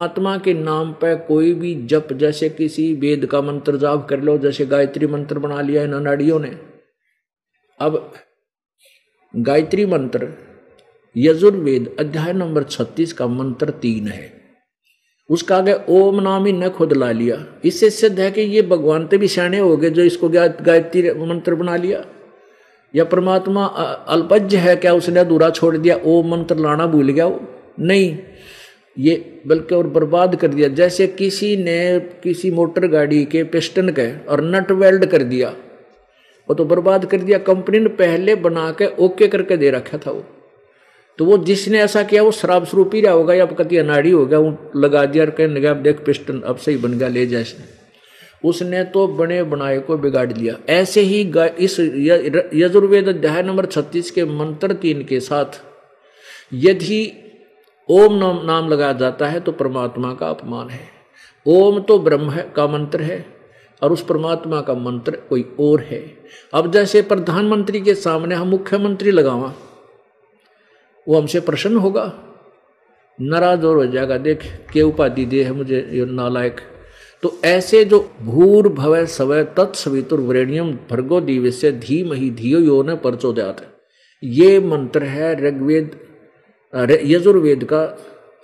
आत्मा के नाम पे कोई भी जप, जैसे किसी वेद का मंत्र जाप कर लो, जैसे गायत्री मंत्र बना लिया इन अनाड़ियों ने। अब गायत्री मंत्र यजुर्वेद अध्याय नंबर 36 का मंत्र 3 है, उसका आगे ओम नाम ही न खुद ला लिया। इससे सिद्ध है कि ये भगवान ते भी सियाने हो गए जो इसको गायत्री मंत्र बना लिया। या परमात्मा अल्पज्ञ है क्या, उसने अधूरा छोड़ दिया, ओम मंत्र लाना भूल गया वो? नहीं, ये बल्कि और बर्बाद कर दिया। जैसे किसी ने किसी मोटर गाड़ी के पिस्टन के और नट वेल्ड कर दिया, वो तो बर्बाद कर दिया। कंपनी ने पहले बना के ओके करके दे रखा था वो, तो वो जिसने ऐसा किया वो शराब शुरू पी रहा होगा या कति अनाड़ी हो गया, वो लगा दिया और कहने लगा देख पिस्टन अब सही बन गया, ले जा इसने। उसने तो बने बनाए को बिगाड़ दिया। ऐसे ही इस यजुर्वेद अध्याय नंबर 36 के मंत्र 3 के साथ यदि ओम नाम लगाया जाता है तो परमात्मा का अपमान है। ओम तो ब्रह्म का मंत्र है और उस परमात्मा का मंत्र कोई और है। अब जैसे प्रधानमंत्री के सामने हम मुख्यमंत्री लगावा, वो हमसे प्रसन्न होगा? नाराज और हो जाएगा, देख क्या उपाधि दे है मुझे ये नालायक। तो ऐसे जो भूर्भुवः स्वः तत्सवितुर्वरेण्यम भर्गो दिव्यस्य धीमहि धियो यो न प्रचोदयात्, ये मंत्र है ऋग्वेद यजुर्वेद का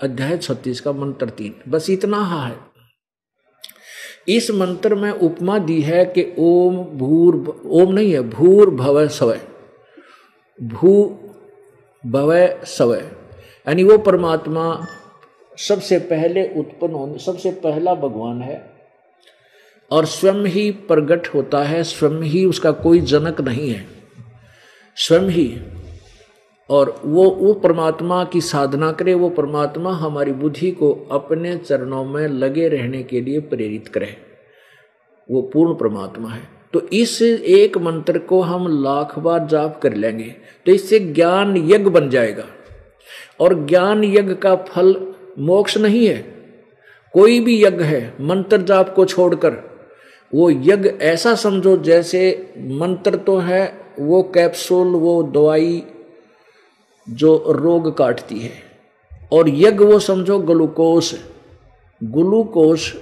अध्याय 36 का मंत्र 3। बस इतना है। इस मंत्र में उपमा दी है कि ओम नहीं है, भूर्भुवः स्वः, भुवः स्वः, यानी वो परमात्मा सबसे पहले उत्पन्न होने, सबसे पहला भगवान है और स्वयं ही प्रकट होता है, स्वयं ही, उसका कोई जनक नहीं है, स्वयं ही। और वो परमात्मा की साधना करे, वो परमात्मा हमारी बुद्धि को अपने चरणों में लगे रहने के लिए प्रेरित करे, वो पूर्ण परमात्मा है। तो इस एक मंत्र को हम लाख बार जाप कर लेंगे तो इससे ज्ञान यज्ञ बन जाएगा। और ज्ञान यज्ञ का फल मोक्ष नहीं है, कोई भी यज्ञ है मंत्र जाप को छोड़कर, वो यज्ञ ऐसा समझो जैसे मंत्र तो है वो कैप्सूल, वो दवाई जो रोग काटती है, और यज्ञ वो समझो ग्लूकोस, ग्लूकोस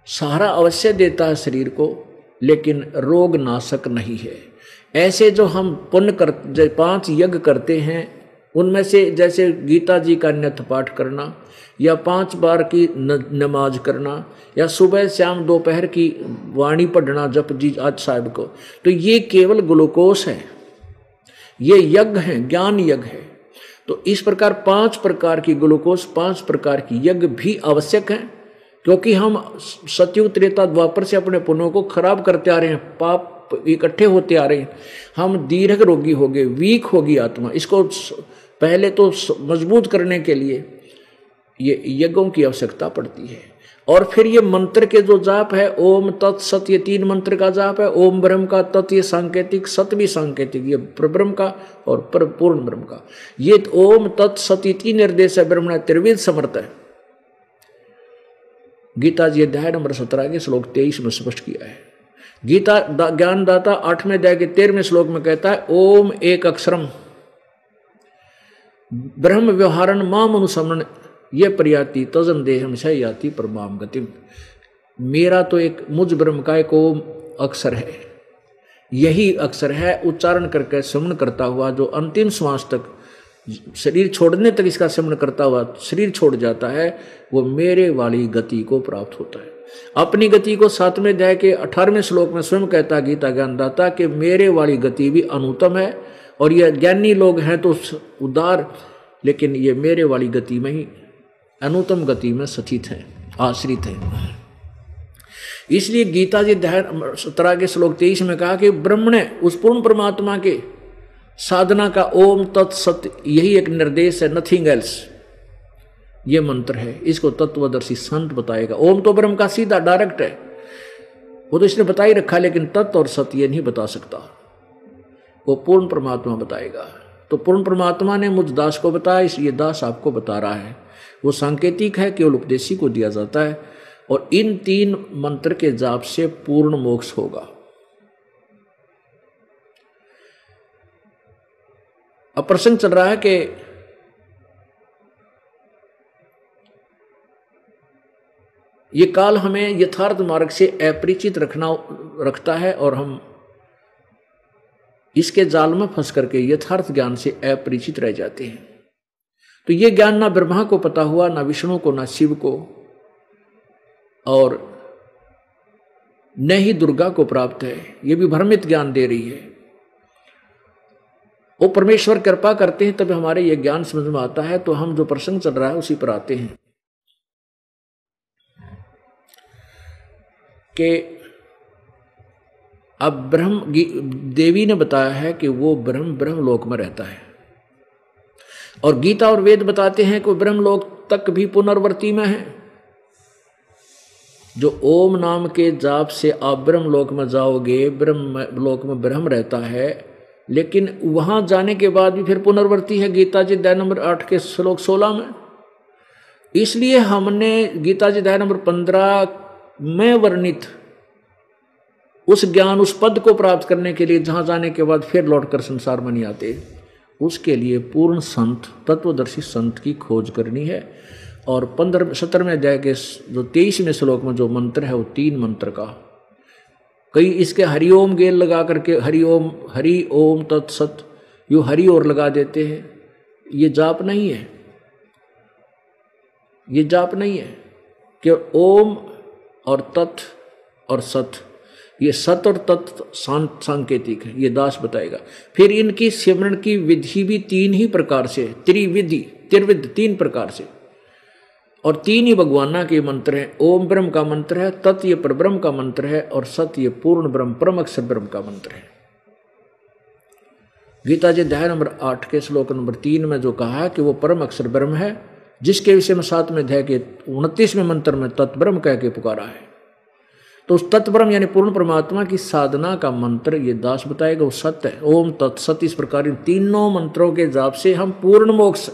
सहारा अवश्य देता है शरीर को लेकिन रोग नाशक नहीं है। ऐसे जो हम पुण्य कर 5 यज्ञ करते हैं, उनमें से जैसे गीता जी का नित्य पाठ करना या 5 बार की नमाज करना या सुबह शाम दोपहर की वाणी पढ़ना जप जी आज साहिब को, तो ये केवल ग्लूकोस है, ये यज्ञ है, ज्ञान यज्ञ है। तो इस प्रकार 5 प्रकार की ग्लूकोस, 5 प्रकार की यज्ञ भी आवश्यक हैं, क्योंकि हम सतयुग त्रेता द्वापर से अपने पुण्यों को खराब करते आ रहे हैं, पाप इकट्ठे होते आ रहे हैं, हम दीर्घ रोगी हो गए, वीक होगी आत्मा। इसको पहले तो मजबूत करने के लिए ये यज्ञों की आवश्यकता पड़ती है। और फिर ये मंत्र के जो जाप है, ओम तत् सत, ये 3 मंत्र का जाप है। ओम ब्रह्म का, तत् ये सांकेतिक, सत भी सांकेतिक, ये परब्रह्म का और पूर्ण ब्रह्म का। ये ओम तत् सत 3 निर्देश है, ब्रह्मण त्रिविध समर्थ है। गीता जी अध्याय नंबर 17 के श्लोक 23 में स्पष्ट किया है। गीता ज्ञानदाता 8वें अध्याय के 13वें श्लोक में कहता है ओम एक अक्षरम ब्रह्म व्यवहारन माम अनुसमन ये प्रयाति तजन देहम शयाति परमाम गतिम। मेरा तो एक मुझ ब्रह्म का एक ओम अक्षर है, यही अक्षर है, उच्चारण करके स्मरण करता हुआ जो अंतिम श्वास तक, शरीर छोड़ने तक इसका स्मरण करता हुआ शरीर छोड़ जाता है, वो मेरे वाली गति को प्राप्त होता है। अपनी गति को 7वें अध्याय के 18वें श्लोक में स्वयं कहता गीता ज्ञानदाता कि मेरे वाली गति भी अनुत्तम है, और ये ज्ञानी लोग हैं तो उदार, लेकिन ये मेरे वाली गति में ही अनुत्तम गति में स्थित है, आश्रित है। इसलिए गीता जी अध्याय 17 के श्लोक 23 में कहा कि ब्रह्म ने उस पूर्ण परमात्मा के साधना का ओम तत्सत यही एक निर्देश है, नथिंग एल्स। ये मंत्र है, इसको तत्वदर्शी संत बताएगा। ओम तो ब्रह्म का सीधा डायरेक्ट है, वो तो इसने बता ही रखा, लेकिन तत्व और सत्य ये नहीं बता सकता, वो पूर्ण परमात्मा बताएगा। तो पूर्ण परमात्मा ने मुझ दास को बताया, इसलिए दास आपको बता रहा है। वो सांकेतिक है, केवल उपदेशी को दिया जाता है। और इन 3 मंत्र के जाप से पूर्ण मोक्ष होगा। अब प्रसंग चल रहा है कि ये काल हमें यथार्थ मार्ग से अपरिचित रखता है और हम इसके जाल में फंस करके यथार्थ ज्ञान से अपरिचित रह जाते हैं। तो ये ज्ञान ना ब्रह्मा को पता हुआ, ना विष्णु को, ना शिव को, और न ही दुर्गा को प्राप्त है। ये भी भ्रमित ज्ञान दे रही है। वो परमेश्वर कृपा करते हैं तब हमारे ये ज्ञान समझ में आता है। तो हम जो प्रसंग चल रहा है उसी पर आते हैं कि अब देवी ने बताया है कि वो ब्रह्म लोक में रहता है, और गीता और वेद बताते हैं कि ब्रह्म लोक तक भी पुनर्वर्ती में है। जो ओम नाम के जाप से आप ब्रह्म लोक में जाओगे, ब्रह्म लोक में ब्रह्म रहता है, लेकिन वहां जाने के बाद भी फिर पुनर्वर्ती है। गीता जी अध्याय नंबर 8 के श्लोक 16 में। इसलिए हमने गीता जी अध्याय नंबर 15 में वर्णित उस ज्ञान, उस पद को प्राप्त करने के लिए जहां जाने के बाद फिर लौटकर संसार में नहीं आते, उसके लिए पूर्ण संत, तत्वदर्शी संत की खोज करनी है। और 17वें अध्याय के जो 23वें श्लोक में जो मंत्र है वो 3 मंत्र का, कई इसके हरिओम गेल लगा करके हरि ओम तत्सत यू हरि और लगा देते हैं। ये जाप नहीं है, ये जाप नहीं है कि ओम और तत् और सत, ये सत और तत् सांकेतिक है, ये दास बताएगा। फिर इनकी सिमरण की विधि भी 3 ही प्रकार से, त्रिविध 3 प्रकार से, और 3 ही भगवाना के मंत्र हैं। ओम ब्रह्म का मंत्र है, तत् ये परब्रह्म का मंत्र है, और सत ये पूर्ण ब्रह्म परम अक्षर ब्रह्म का मंत्र है। गीता जी अध्याय नंबर 8 के श्लोक नंबर 3 में जो कहा है कि वो परम अक्षर ब्रह्म है, जिसके विषय में 7वें अध्याय के 29वें मंत्र में तत् ब्रह्म कह के पुकारा है। तो उस तत् ब्रह्म यानी पूर्ण परमात्मा की साधना का मंत्र ये दास बताएगा, वो सत्य है। ओम तत्सत, इस प्रकार इन 3 मंत्रों के जाप से हम पूर्ण मोक्ष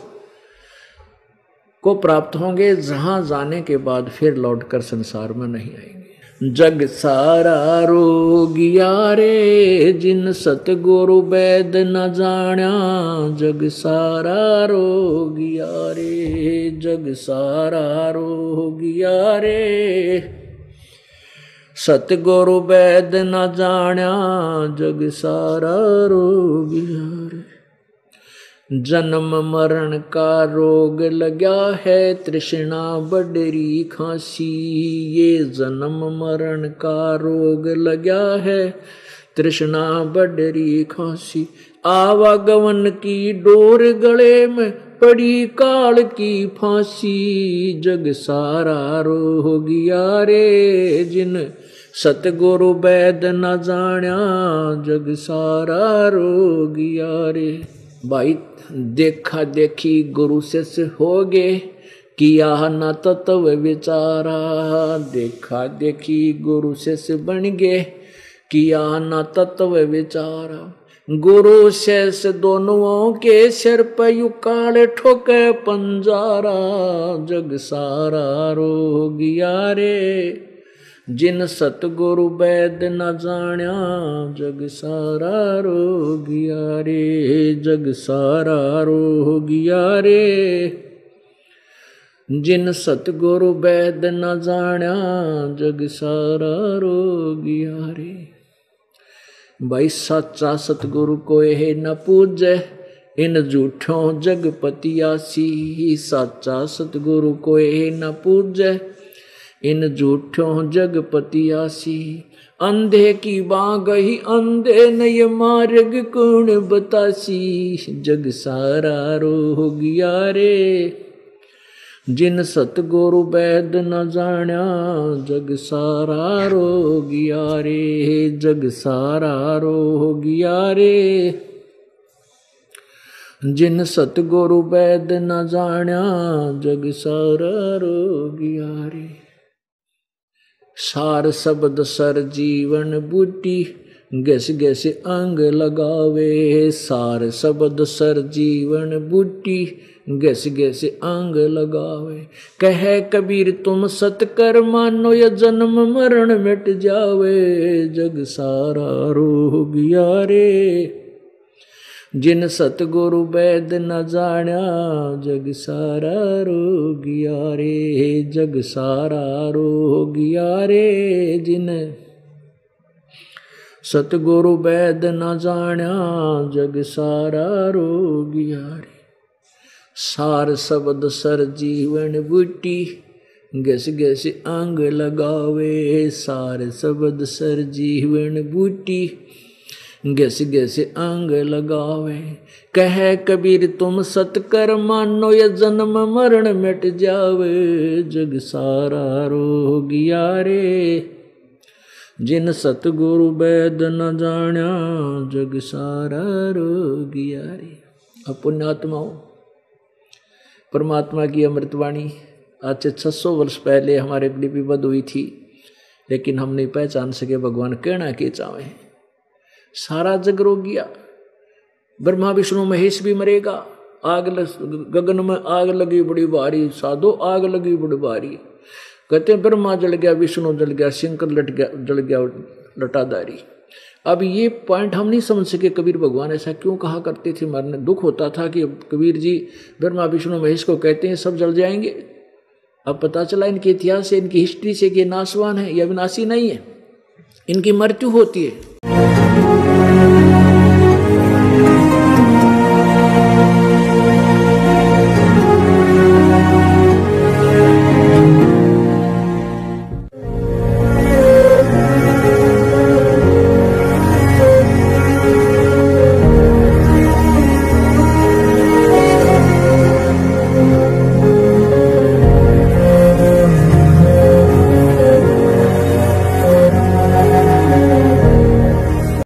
को प्राप्त होंगे, जहां जाने के बाद फिर लौटकर संसार में नहीं आएंगे। जग सारा रोगिया रे, जिन सतगुरु वैद न जाण्या, जग सारा रोगिया रे, जग सारा रोगिया रे, सतगुरु वैद न जाण्या, जग सारा रोगिया रे। जन्म मरण का रोग लग्या है, तृष्णा बडरी खांसी, ये जन्म मरण का रोग लग्या है, तृष्णा बडरी खांसी। आवागमन की डोर गले में पड़ी काल की फांसी, जग सारा रोगिया रे, जिन सतगुरु वैद न जाण्या, जग सारा रोगिया रे। भाई देखा देखी गुरु शिष्य होगे, किया न तत्व विचारा, देखा देखी गुरु शिष्य बन गे, किया न तत्व विचारा। गुरु शिष्य दोनों के सिर पर यू काल ठोके पंजारा, जग सारा रोगिया रे, जिन सतगुरु वैद न जाण्या, जग सारा रोगिया रे, जग सारा रोगिया रे, जिन सतगुरु वैद न जाण्या, जग सारा रोगिया रे। भाई सच्चा सतगुरु कोई न पूजे, इन झूठों जगपतियासी, सच्चा सतगुरु कोई न पूजे, इन झूठों जगपतियासी। अंधे की बाँ गई अंधे न ये मार्ग कौन बतासी, जग सारा रोगिया रे, जिन सतगुरु वैद न जाण्या, जग सारा रोगिया रे, जग सारा रोगिया रे, जिन सतगुरु वैद न जाण्या, जग सारा रोगिया रे। सार शब्द सर जीवन बूटी, गैस गैस अंग लगावे, सार शब्द सर जीवन बूटी, गैस गैस अंग लगावे। कहे कबीर तुम सत कर मानो, या जन्म मरण मिट जावे, जग सारा रोगिया रे, जिन सतगुरु वैद न जाण्या जग सारा रोगिया रे, जग सारा रोगिया रे। जिन सतगुरु वैद न जाण्या जग सारा रोगिया रे। सार शब्द सर जीवन बूटी गस गस अंग लगावे, सार शब्द सर जीवन बूटी गस गस अंग लगावे। कह कबीर तुम सतकर मानो, ये जन्म मरण मिट जावे, जग सारा रोगिया रे। जिन सतगुरु वैद न जाण्या जग सारा रोगिया रे। अब पुण्यात्माओं, परमात्मा की अमृतवाणी आज से 600 वर्ष पहले हमारे लिपिबद्ध हुई थी, लेकिन हम नहीं पहचान सके भगवान कहना के चाहे। सारा जग रोगिया, ब्रह्मा विष्णु महेश भी मरेगा। गगन में आग लगी बड़ी भारी, साधो आग लगी बड़ी भारी। कहते हैं ब्रह्मा जल गया, विष्णु जल गया, शंकर जल गया लटाधारी। अब ये पॉइंट हम नहीं समझ सके, कबीर भगवान ऐसा क्यों कहा करते थे। मरने दुख होता था कि कबीर जी ब्रह्मा विष्णु महेश को कहते हैं सब जल जाएंगे। अब पता चला इनके इतिहास से, इनकी हिस्ट्री से कि नाशवान है या विनाशी नहीं है, इनकी मृत्यु होती है।